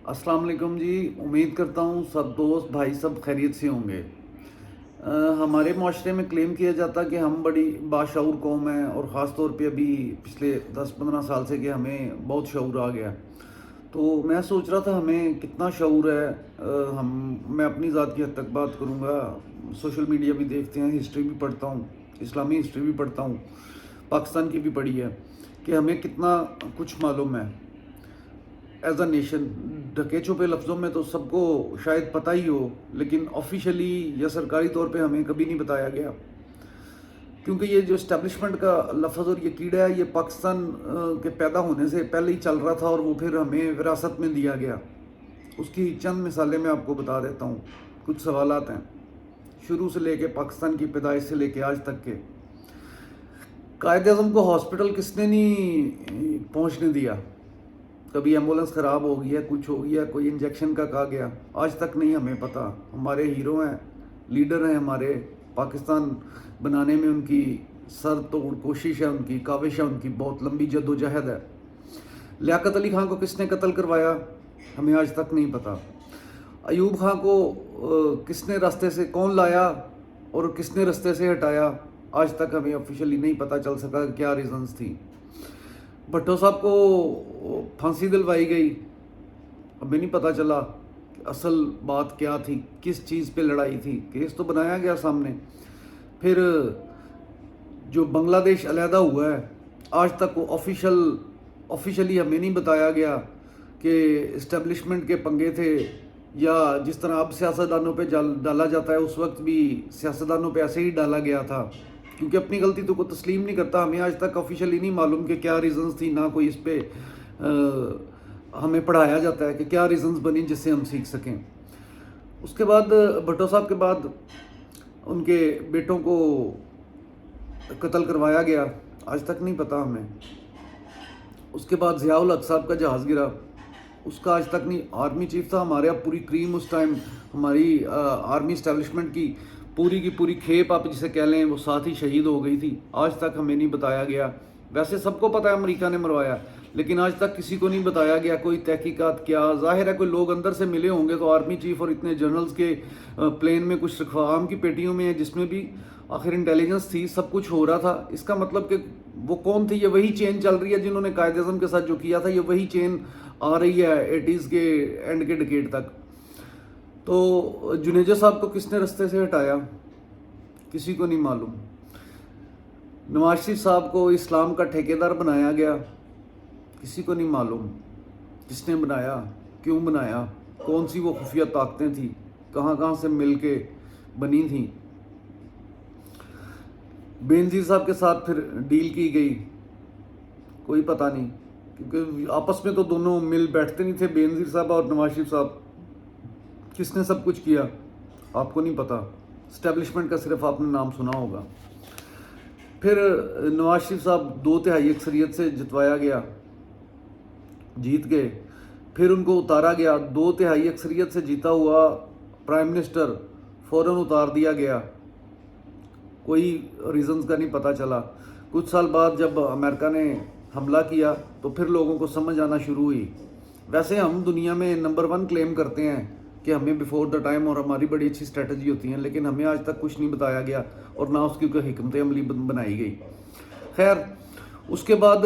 अस्सलाम वालेकुम जी। उम्मीद करता हूँ सब दोस्त भाई सब खैरियत से होंगे। हमारे माशरे में क्लेम किया जाता कि हम बड़ी बाशऊर कौम है, और ख़ास तौर पे अभी पिछले 10-15 साल से कि हमें बहुत शऊर आ गया। तो मैं सोच रहा था हमें कितना शऊर है। मैं अपनी ज़ात की हद तक बात करूँगा। सोशल मीडिया भी देखते हैं, हिस्ट्री भी पढ़ता हूँ, इस्लामी हिस्ट्री भी पढ़ता हूँ, पाकिस्तान की भी पढ़ी है, कि हमें कितना कुछ मालूम है एज अ नेशन। ढके छुपे लफ्ज़ों में तो सबको शायद पता ही हो, लेकिन ऑफिशियली या सरकारी तौर पे हमें कभी नहीं बताया गया। क्योंकि ये जो इस्टेब्लिशमेंट का लफ्ज़ और ये कीड़ा है, ये पाकिस्तान के पैदा होने से पहले ही चल रहा था, और वो फिर हमें विरासत में दिया गया। उसकी चंद मिसालें मैं आपको बता देता हूँ। कुछ सवालात हैं शुरू से लेके पाकिस्तान की पैदाइश से लेके आज तक के। कायद आज़म को हॉस्पिटल किसने नहीं पहुँचने दिया? कभी एम्बुलेंस ख़राब हो गई है, कुछ हो गया, कोई इंजेक्शन का कहा गया, आज तक नहीं हमें पता। हमारे हीरो हैं, लीडर हैं हमारे, पाकिस्तान बनाने में उनकी सर तोड़ कोशिश है, उनकी काविश है, उनकी बहुत लंबी जद्दोजहद है। लियाकत अली खां को किसने कत्ल करवाया? हमें आज तक नहीं पता। अयूब खां को किसने रास्ते से कौन लाया और किसने रास्ते से हटाया? आज तक हमें ऑफिशियली नहीं पता चल सका क्या रीजंस थी। भट्टो साहब को फांसी दिलवाई गई, हमें नहीं पता चला कि असल बात क्या थी, किस चीज़ पे लड़ाई थी। केस तो बनाया गया सामने। फिर जो बांग्लादेश अलहदा हुआ है, आज तक वो ऑफिशियली हमें नहीं बताया गया कि इस्टेब्लिशमेंट के पंगे थे, या जिस तरह अब सियासतदानों पे डाला जाता है, उस वक्त भी सियासतदानों पे ऐसे ही डाला गया था। क्योंकि अपनी गलती तो कोई तस्लीम नहीं करता। हमें आज तक ऑफिशियली नहीं मालूम कि क्या रीजंस थी, ना कोई इस पे हमें पढ़ाया जाता है कि क्या रीजंस बनी जिससे हम सीख सकें। उसके बाद भट्टो साहब के बाद उनके बेटों को कत्ल करवाया गया, आज तक नहीं पता हमें। उसके बाद ज़ियाउल हक साहब का जहाज़ गिरा, उसका आज तक नहीं। आर्मी चीफ था हमारे, अब पूरी क्रीम उस टाइम हमारी आर्मी इस्टेब्लिशमेंट की पूरी खेप आप जिसे कह लें, वो साथ ही शहीद हो गई थी। आज तक हमें नहीं बताया गया। वैसे सबको पता है अमेरिका ने मरवाया, लेकिन आज तक किसी को नहीं बताया गया कोई तहकीकात क्या। ज़ाहिर है कोई लोग अंदर से मिले होंगे, तो आर्मी चीफ और इतने जनरल्स के प्लेन में कुछ रखवाम की पेटियों में है, जिसमें भी आखिर इंटेलिजेंस थी, सब कुछ हो रहा था। इसका मतलब कि वो कौन थी? ये वही चेन चल रही है जिन्होंने कायद आज़म के साथ जो किया था, ये वही चेन आ रही है 80s के एंड के डिकेड तक। तो जुनेजा साहब को किसने रास्ते से हटाया? किसी को नहीं मालूम। नवाज शरीफ साहब को इस्लाम का ठेकेदार बनाया गया, किसी को नहीं मालूम किसने बनाया, क्यों बनाया, कौन सी वो खुफिया ताकतें थी, कहाँ कहाँ से मिल के बनी थी। बेनज़ीर साहब के साथ फिर डील की गई, कोई पता नहीं, क्योंकि आपस में तो दोनों मिल बैठते नहीं थे, बेनज़ीर साहब और नवाज शरीफ साहब। किसने सब कुछ किया आपको नहीं पता। इस्टेब्लिशमेंट का सिर्फ आपने नाम सुना होगा। फिर नवाज शरीफ साहब 2/3 अक्सरियत से जितवाया गया, जीत गए। फिर उनको उतारा गया, 2/3 अक्सरियत से जीता हुआ प्राइम मिनिस्टर फ़ौरन उतार दिया गया, कोई रीज़न्स का नहीं पता चला। कुछ साल बाद जब अमेरिका ने हमला किया, तो फिर लोगों को समझ आना शुरू हुई। वैसे हम दुनिया में नंबर 1 क्लेम करते हैं कि हमें बिफोर द टाइम और हमारी बड़ी अच्छी स्ट्रेटजी होती हैं, लेकिन हमें आज तक कुछ नहीं बताया गया और ना उसकी कोई हिकमत अमली बनाई गई। खैर, उसके बाद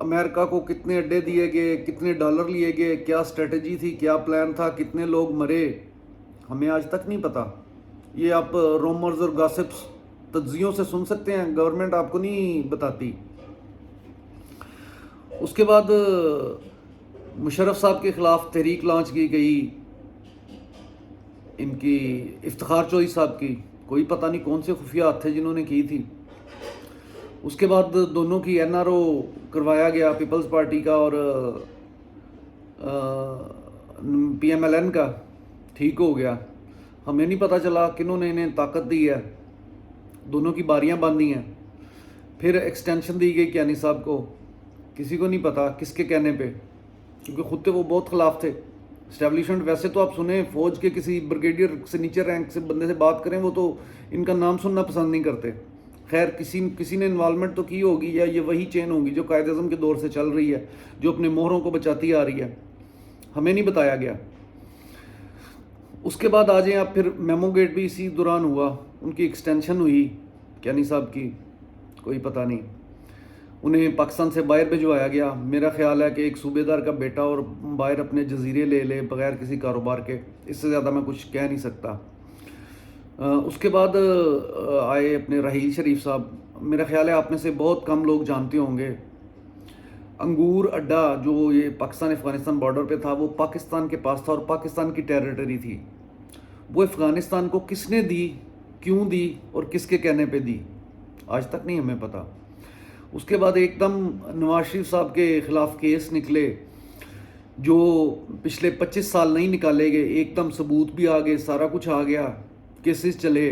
अमेरिका को कितने अड्डे दिए गए, कितने डॉलर लिए गए, क्या स्ट्रेटजी थी, क्या प्लान था, कितने लोग मरे, हमें आज तक नहीं पता। ये आप रोमर्स और गॉसिप्स तज्जियों से सुन सकते हैं, गवर्नमेंट आपको नहीं बताती। उसके बाद मुशर्रफ साहब के खिलाफ तहरीक लॉन्च की गई, इनकी इफ्तिखार चौधरी साहब की, कोई पता नहीं कौन से खुफिया हाथ थे जिन्होंने की थी। उसके बाद दोनों की NRO करवाया गया, पीपल्स पार्टी का और PMLN का, ठीक हो गया। हमें नहीं पता चला किन्होंने इन्हें ताकत दी है, दोनों की बारियां बांधी हैं। फिर एक्सटेंशन दी गई कियानी साहब को, किसी को नहीं पता किसके कहने पे, क्योंकि खुद तो वो बहुत खिलाफ थे इस्टेब्लिशमेंट। वैसे तो आप सुने फौज के किसी ब्रिगेडियर से नीचे रैंक से बंदे से बात करें, वो तो इनका नाम सुनना पसंद नहीं करते। खैर, किसी ने इन्वॉल्वमेंट तो की होगी, या ये वही चेन होगी जो कायद आज़म के दौर से चल रही है, जो अपने मोहरों को बचाती आ रही है। ہمیں نہیں بتایا گیا. اس کے بعد آ جائیں آپ, پھر میمو گیٹ بھی اسی دوران ہوا, ان کی ایکسٹینشن ہوئی کیانی صاحب کی, کوئی پتہ نہیں, انہیں پاکستان سے باہر بھجوایا گیا. میرا خیال ہے کہ ایک صوبے دار کا بیٹا اور باہر اپنے جزیرے لے لے بغیر کسی کاروبار کے, اس سے زیادہ میں کچھ کہہ نہیں سکتا. اس کے بعد آئے اپنے راحیل شریف صاحب. میرا خیال ہے آپ میں سے بہت کم لوگ جانتے ہوں گے, انگور اڈا جو یہ پاکستان افغانستان بارڈر پہ تھا وہ پاکستان کے پاس تھا اور پاکستان کی ٹیریٹری تھی. وہ افغانستان کو کس نے دی, کیوں دی اور کس کے کہنے پہ دی, آج تک نہیں ہمیں پتہ. اس کے بعد ایک دم نواز شریف صاحب کے خلاف کیس نکلے جو پچھلے 25 سال نہیں نکالے گئے, ایک دم ثبوت بھی آ گئے, سارا کچھ آ گیا, کیسز چلے,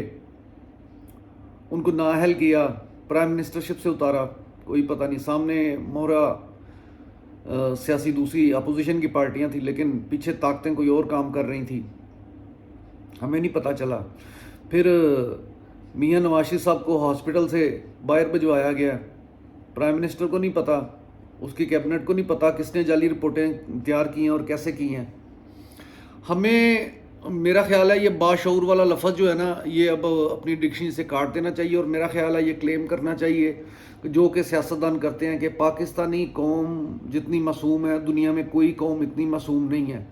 ان کو نااہل کیا, پرائم منسٹرشپ سے اتارا, کوئی پتہ نہیں. سامنے مورا سیاسی دوسری اپوزیشن کی پارٹیاں تھیں لیکن پیچھے طاقتیں کوئی اور کام کر رہی تھیں, ہمیں نہیں پتہ چلا. پھر میاں نواز شریف صاحب کو ہاسپٹل سے باہر بھجوایا گیا, پرائم منسٹر کو نہیں پتہ, اس کی کیبنٹ کو نہیں پتہ کس نے جعلی رپورٹیں تیار کی ہیں اور کیسے کی ہیں. ہمیں, میرا خیال ہے یہ باشعور والا لفظ جو ہے نا, یہ اب اپنی ڈکشنری سے کاٹ دینا چاہیے, اور میرا خیال ہے یہ کلیم کرنا چاہیے جو کہ سیاستدان کرتے ہیں کہ پاکستانی قوم جتنی معصوم ہے دنیا میں کوئی قوم اتنی معصوم نہیں ہے.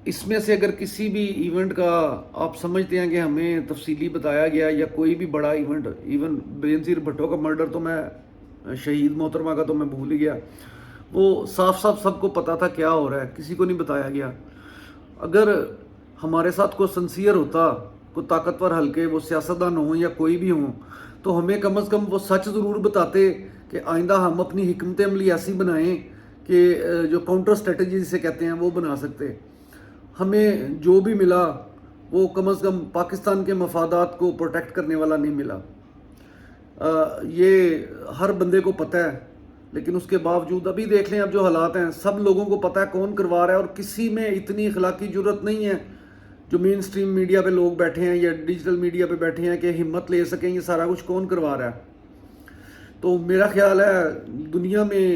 اس میں سے اگر کسی بھی ایونٹ کا آپ سمجھتے ہیں کہ ہمیں تفصیلی بتایا گیا یا کوئی بھی بڑا ایونٹ, ایون بینظیر بھٹو کا مرڈر تو میں, شہید محترمہ کا تو میں بھول ہی گیا, وہ صاف صاف سب کو پتا تھا کیا ہو رہا ہے, کسی کو نہیں بتایا گیا. اگر ہمارے ساتھ کوئی سنسیئر ہوتا, کوئی طاقتور حلقے, وہ سیاستدان ہوں یا کوئی بھی ہوں, تو ہمیں کم از کم وہ سچ ضرور بتاتے کہ آئندہ ہم اپنی حکمت عملی ایسی بنائیں کہ جو کاؤنٹر اسٹریٹجی جسے کہتے ہیں وہ بنا سکتے. ہمیں جو بھی ملا وہ کم از کم پاکستان کے مفادات کو پروٹیکٹ کرنے والا نہیں ملا. یہ ہر بندے کو پتہ ہے, لیکن اس کے باوجود ابھی دیکھ لیں اب جو حالات ہیں, سب لوگوں کو پتہ ہے کون کروا رہا ہے, اور کسی میں اتنی اخلاقی جرت نہیں ہے جو مین سٹریم میڈیا پہ لوگ بیٹھے ہیں یا ڈیجیٹل میڈیا پہ بیٹھے ہیں کہ ہمت لے سکیں یہ سارا کچھ کون کروا رہا ہے. تو میرا خیال ہے دنیا میں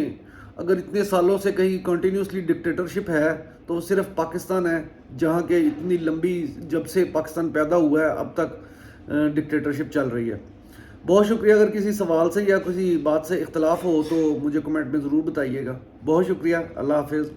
اگر اتنے سالوں سے کہیں کنٹینیوسلی ڈکٹیٹرشپ ہے تو وہ صرف پاکستان ہے, جہاں کہ اتنی لمبی, جب سے پاکستان پیدا ہوا ہے اب تک ڈکٹیٹرشپ چل رہی ہے. بہت شکریہ. اگر کسی سوال سے یا کسی بات سے اختلاف ہو تو مجھے کمنٹ میں ضرور بتائیے گا. بہت شکریہ. اللہ حافظ.